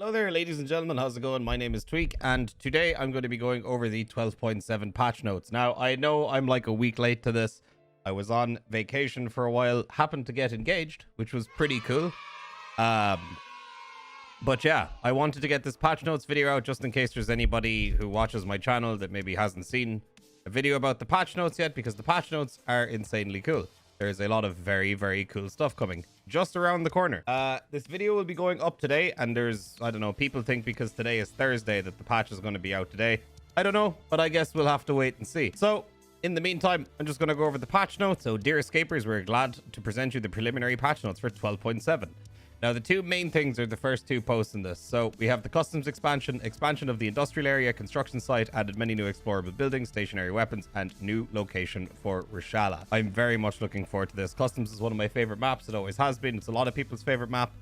Hello there, ladies and gentlemen. How's it going? My name is TweaK, and today I'm going to be going over the 12.7 patch notes. Now, I know I'm like a week late to this. I was on vacation for a while, happened to get engaged, which was pretty cool. But yeah, I wanted to get this patch notes video out just in case there's anybody who watches my channel that maybe hasn't seen a video about the patch notes yet, because the patch notes are insanely cool. There's a lot of very, very cool stuff coming just around the corner. This video will be going up today, and there's, I don't know, people think because today is Thursday that the patch is going to be out today. I don't know, but I guess we'll have to wait and see. So in the meantime, I'm just going to go over the patch notes. So dear escapers, we're glad to present you the preliminary patch notes for 12.7. Now, the two main things are the first two posts in this. So we have the customs expansion of the industrial area, construction site, added many new explorable buildings, stationary weapons, and new location for Reshala. I'm very much looking forward to this. Customs is one of my favorite maps. It always has been. It's a lot of people's favorite map.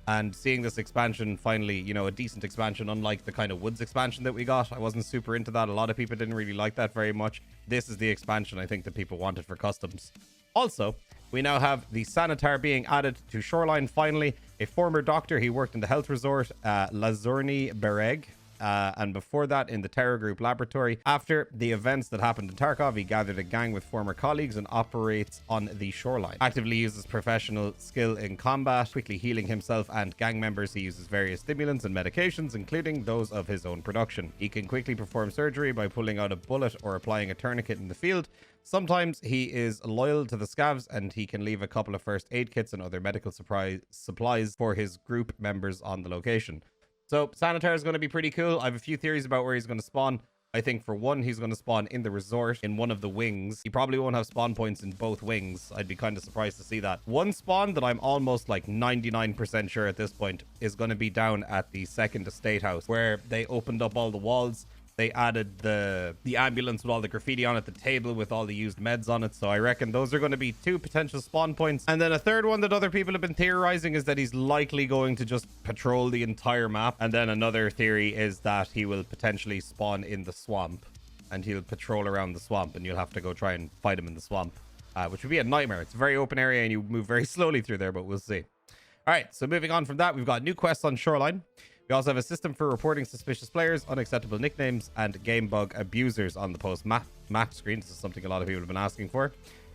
And seeing this expansion, finally, you know, a decent expansion, unlike the kind of woods expansion that we got. I wasn't super into that. A lot of people didn't really like that very much. This is the expansion I think that people wanted for customs. Also, we now have the Sanitar being added to Shoreline, finally. A former doctor, he worked in the health resort, Lazorny Bereg, and before that in the Terror Group laboratory. After the events that happened in Tarkov, he gathered a gang with former colleagues and operates on the Shoreline. Actively uses professional skill in combat, quickly healing himself and gang members. He uses various stimulants and medications, including those of his own production. He can quickly perform surgery by pulling out a bullet or applying a tourniquet in the field. Sometimes he is loyal to the SCAVs, and he can leave a couple of first aid kits and other medical supplies for his group members on the location. So Sanitar is going to be pretty cool. I have a few theories about where he's going to spawn. I think for one, he's going to spawn in the resort in one of the wings. He probably won't have spawn points in both wings. I'd be kind of surprised to see that. One spawn that I'm almost like 99% sure at this point is going to be down at the second estate house, where they opened up all the walls. They added the ambulance with all the graffiti on it, the table with all the used meds on it. So I reckon those are going to be two potential spawn points. And then a third one that other people have been theorizing is that he's likely going to just patrol the entire map. And then another theory is that he will potentially spawn in the swamp, and he'll patrol around the swamp, and you'll have to go try and fight him in the swamp, which would be a nightmare. It's a very open area and you move very slowly through there, but we'll see. All right, so moving on from that, we've got new quests on Shoreline. We also have a system for reporting suspicious players, unacceptable nicknames, and game bug abusers on the post map screen. This is something a lot of people have been asking for.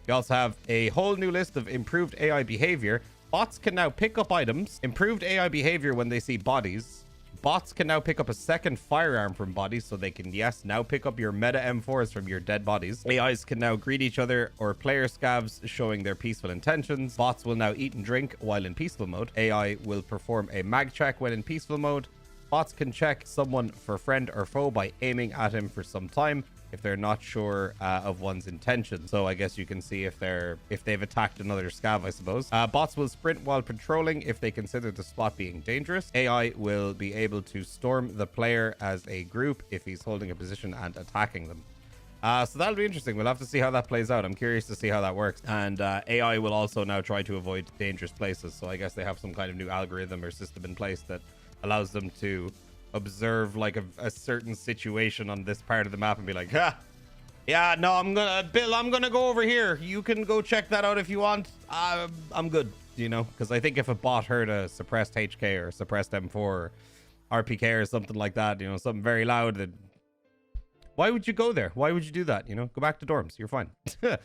We also have a whole new list of improved AI behavior. Bots can now pick up items. Improved AI behavior when they see bodies. Bots can now pick up a second firearm from bodies, so they can, yes, now pick up your meta M4s from your dead bodies. AIs can now greet each other or player scavs, showing their peaceful intentions. Bots will now eat and drink while in peaceful mode. AI will perform a mag check when in peaceful mode. Bots can check someone for friend or foe by aiming at him for some time if they're not sure of one's intention. So I guess you can see if they've attacked another scav, I suppose. Bots will sprint while patrolling if they consider the spot being dangerous. AI will be able to storm the player as a group if he's holding a position and attacking them. So that'll be interesting. We'll have to see how that plays out. I'm curious to see how that works. And AI will also now try to avoid dangerous places. So I guess they have some kind of new algorithm or system in place that allows them to observe like a certain situation on this part of the map and be like, yeah, no, I'm gonna go over here. You can go check that out if you want. I'm good, you know, because I think if a bot heard a suppressed HK or suppressed M4 or RPK or something like that, you know, something very loud, that why would you go there? Why would you do that? You know, go back to dorms. You're fine. So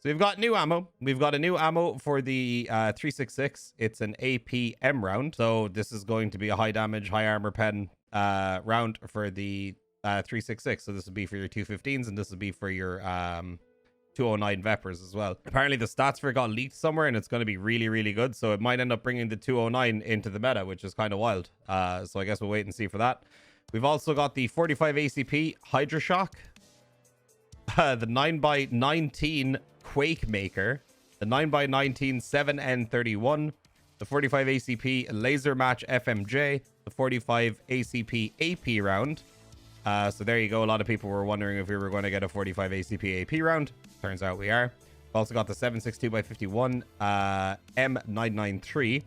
we've got new ammo. We've got a new ammo for the 366. It's an APM round. So this is going to be a high damage, high armor pen round for the 366. So this would be for your 215s, and this would be for your 209 Vepers as well. Apparently the stats for it got leaked somewhere, and it's going to be really, really good. So it might end up bringing the 209 into the meta, which is kind of wild. So I guess we'll wait and see for that. We've also got the 45 ACP Hydra Shock, the 9x19 Quake Maker, the 9x19 7N31, the 45 ACP Laser Match FMJ, the 45 ACP AP round. So there you go. A lot of people were wondering if we were going to get a 45 ACP AP round. Turns out we are. We've also got the 7.62x51 M993.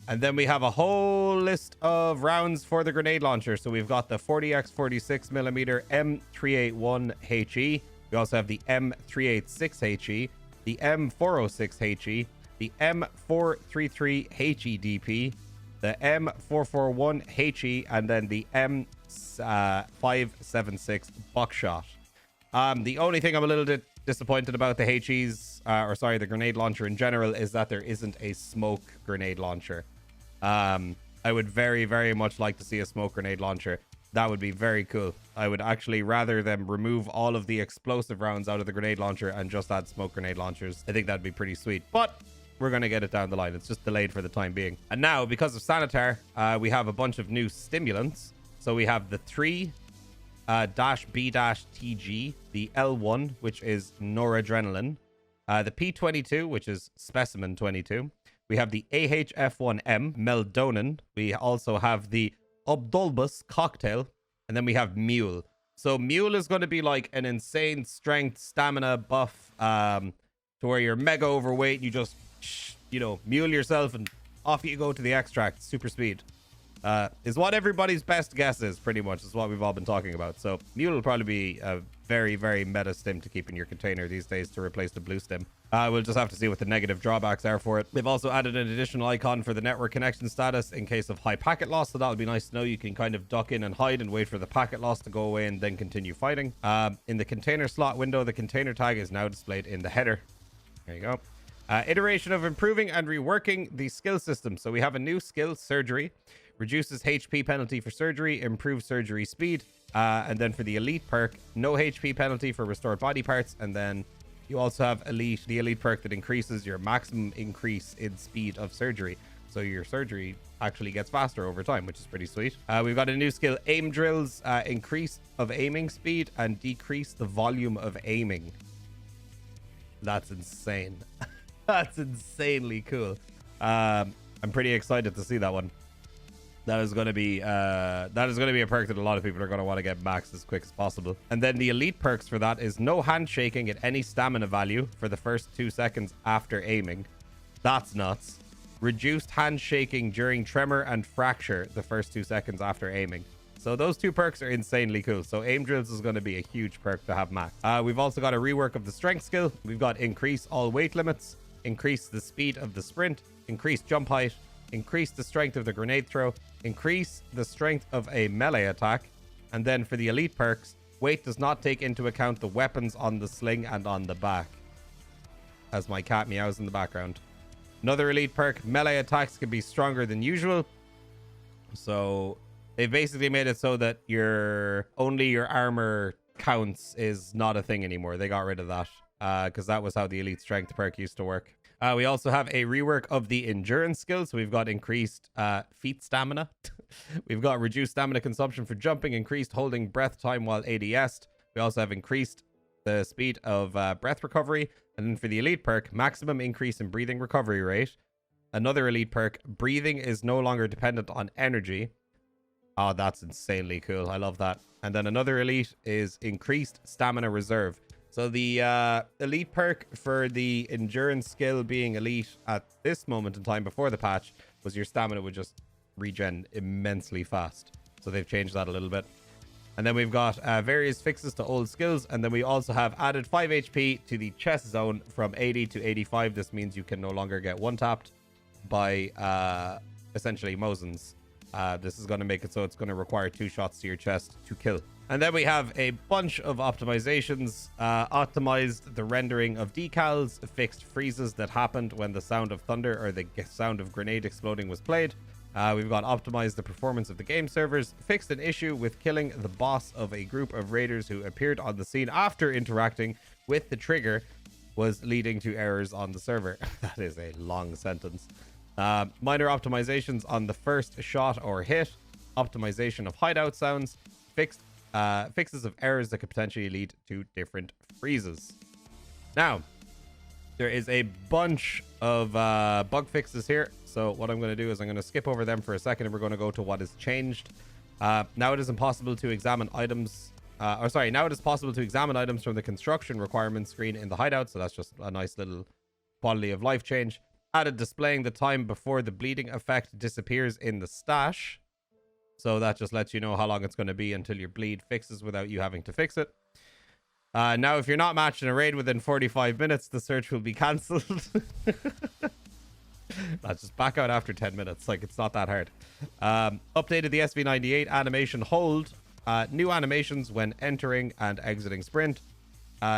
And then we have a whole list of rounds for the grenade launcher. So we've got the 40x 46mm M381HE. We also have the M386HE, the M406HE, the M433HEDP, the M441HE, and then the M576 buckshot. The only thing I'm a little bit disappointed about the HEs, the grenade launcher in general, is that there isn't a smoke grenade launcher. I would very, very much like to see a smoke grenade launcher. That would be very cool. I would actually rather them remove all of the explosive rounds out of the grenade launcher and just add smoke grenade launchers. I think that'd be pretty sweet. But we're going to get it down the line. It's just delayed for the time being. And now, because of Sanitar, we have a bunch of new stimulants. So we have the 3-B-TG, the L1, which is noradrenaline, the P22, which is specimen 22. We have the AHF1M, meldonin. We also have the Obdolbus cocktail, and then we have Mule. So Mule is going to be like an insane strength, stamina buff, to where you're mega overweight. You just, mule yourself and off you go to the extract. Super speed. Is what everybody's best guess is, pretty much. Is what we've all been talking about. So Mule will probably be a very, very meta stim to keep in your container these days to replace the blue stim. We'll just have to see what the negative drawbacks are for it. We've also added an additional icon for the network connection status in case of high packet loss. So that'll be nice to know. You can kind of duck in and hide and wait for the packet loss to go away and then continue fighting. In the container slot window, the container tag is now displayed in the header. There you go. Iteration of improving and reworking the skill system. So we have a new skill, surgery. Reduces HP penalty for surgery, improves surgery speed. And then for the elite perk, no HP penalty for restored body parts. And then you also have the elite perk that increases your maximum increase in speed of surgery. So your surgery actually gets faster over time, which is pretty sweet. We've got a new skill, aim drills, increase of aiming speed and decrease the volume of aiming. That's insane. That's insanely cool. I'm pretty excited to see that one. That is going to be a perk that a lot of people are going to want to get maxed as quick as possible. And then the elite perks for that is no handshaking at any stamina value for the first 2 seconds after aiming. That's nuts. Reduced handshaking during tremor and fracture the first 2 seconds after aiming. So those two perks are insanely cool. So aim drills is going to be a huge perk to have maxed. We've also got a rework of the strength skill. We've got increase all weight limits, increase the speed of the sprint, increase jump height, increase the strength of the grenade throw, increase the strength of a melee attack. And then for the elite perks, weight does not take into account the weapons on the sling and on the back. As my cat meows in the background. Another elite perk, melee attacks can be stronger than usual. So they've basically made it so that only your armor counts is not a thing anymore. They got rid of that because that was how the elite strength perk used to work. We also have a rework of the endurance skill. So we've got increased feet stamina. We've got reduced stamina consumption for jumping, increased holding breath time while ADS'd. We also have increased the speed of breath recovery. And then for the elite perk, maximum increase in breathing recovery rate. Another elite perk, breathing is no longer dependent on energy. Oh, that's insanely cool. I love that. And then another elite is increased stamina reserve. So the elite perk for the endurance skill being elite at this moment in time before the patch was your stamina would just regen immensely fast. So they've changed that a little bit. And then we've got various fixes to old skills. And then we also have added 5 HP to the chest zone from 80 to 85. This means you can no longer get one-tapped by essentially Mosins. This is going to make it so it's going to require 2 shots to your chest to kill. And then we have a bunch of optimizations. Optimized the rendering of decals, fixed freezes that happened when the sound of thunder or the sound of grenade exploding was played. We've got optimized the performance of the game servers, fixed an issue with killing the boss of a group of raiders who appeared on the scene after interacting with the trigger was leading to errors on the server. That is a long sentence. Minor optimizations on the first shot or hit, optimization of hideout sounds, fixes of errors that could potentially lead to different freezes. Now, there is a bunch of bug fixes here. So what I'm going to do is I'm going to skip over them for a second and we're going to go to what has changed. Now it is impossible to examine items. Now it is possible to examine items from the construction requirements screen in the hideout. So that's just a nice little quality of life change. Added displaying the time before the bleeding effect disappears in the stash. So that just lets you know how long it's going to be until your bleed fixes without you having to fix it. Now, if you're not matched in a raid within 45 minutes, the search will be cancelled. Let's just back out after 10 minutes. Like, it's not that hard. Updated the SV98 animation hold. New animations when entering and exiting sprint.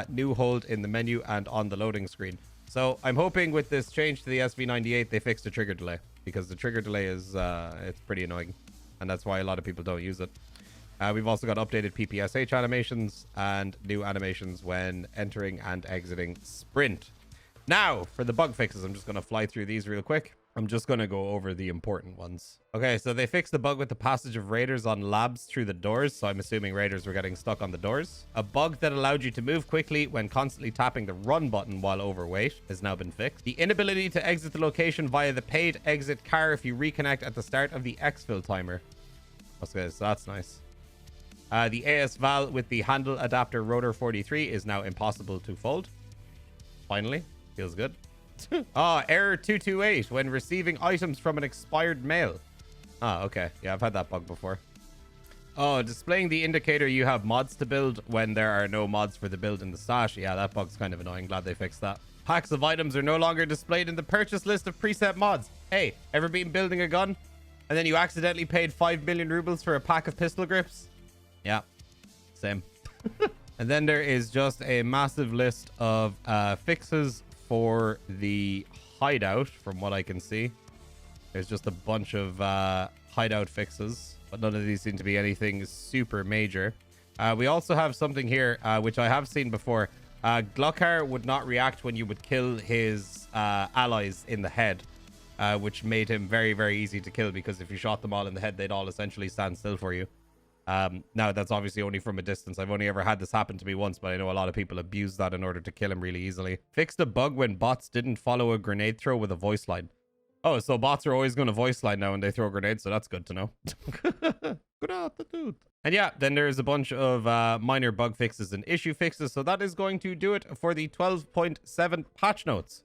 New hold in the menu and on the loading screen. So I'm hoping with this change to the SV98, they fixed the trigger delay, because the trigger delay is it's pretty annoying, and that's why a lot of people don't use it. We've also got updated PPSH animations and new animations when entering and exiting sprint. Now, for the bug fixes, I'm just going to fly through these real quick. I'm just going to go over the important ones. Okay, so they fixed the bug with the passage of raiders on labs through the doors. So I'm assuming raiders were getting stuck on the doors. A bug that allowed you to move quickly when constantly tapping the run button while overweight has now been fixed. The inability to exit the location via the paid exit car if you reconnect at the start of the exfil timer. Okay, so that's nice. The AS Val with the handle adapter rotor 43 is now impossible to fold. Finally, feels good. Error 228 when receiving items from an expired mail. Okay. Yeah, I've had that bug before. Displaying the indicator you have mods to build when there are no mods for the build in the stash. Yeah, that bug's kind of annoying. Glad they fixed that. Packs of items are no longer displayed in the purchase list of preset mods. Hey, ever been building a gun and then you accidentally paid 5 million rubles for a pack of pistol grips? Yeah, same. And then there is just a massive list of fixes for the hideout, from what I can see. There's just a bunch of hideout fixes, but none of these seem to be anything super major. We also have something here, which I have seen before. Glockar would not react when you would kill his allies in the head, which made him very, very easy to kill, because if you shot them all in the head, they'd all essentially stand still for you. Now, that's obviously only from a distance. I've only ever had this happen to me once, but I know a lot of people abuse that in order to kill him really easily. Fixed a bug when bots didn't follow a grenade throw with a voice line. Oh, so bots are always going to voice line now when they throw grenades, so that's good to know. Good attitude. And yeah, then there's a bunch of minor bug fixes and issue fixes, so that is going to do it for the 12.7 patch notes.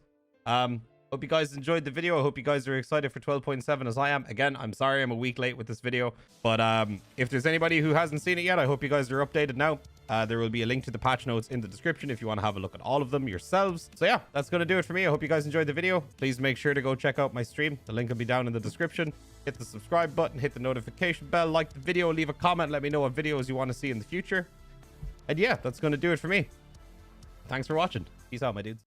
Hope you guys enjoyed the video. I hope you guys are excited for 12.7 as I am. Again, I'm sorry I'm a week late with this video, but if there's anybody who hasn't seen it yet, I hope you guys are updated now. There will be a link to the patch notes in the description if you want to have a look at all of them yourselves. So yeah, that's going to do it for me. I hope you guys enjoyed the video. Please make sure to go check out my stream. The link will be down in the description. Hit the subscribe button, hit the notification bell, like the video, leave a comment, let me know what videos you want to see in the future. And yeah, that's going to do it for me. Thanks for watching. Peace out, my dudes.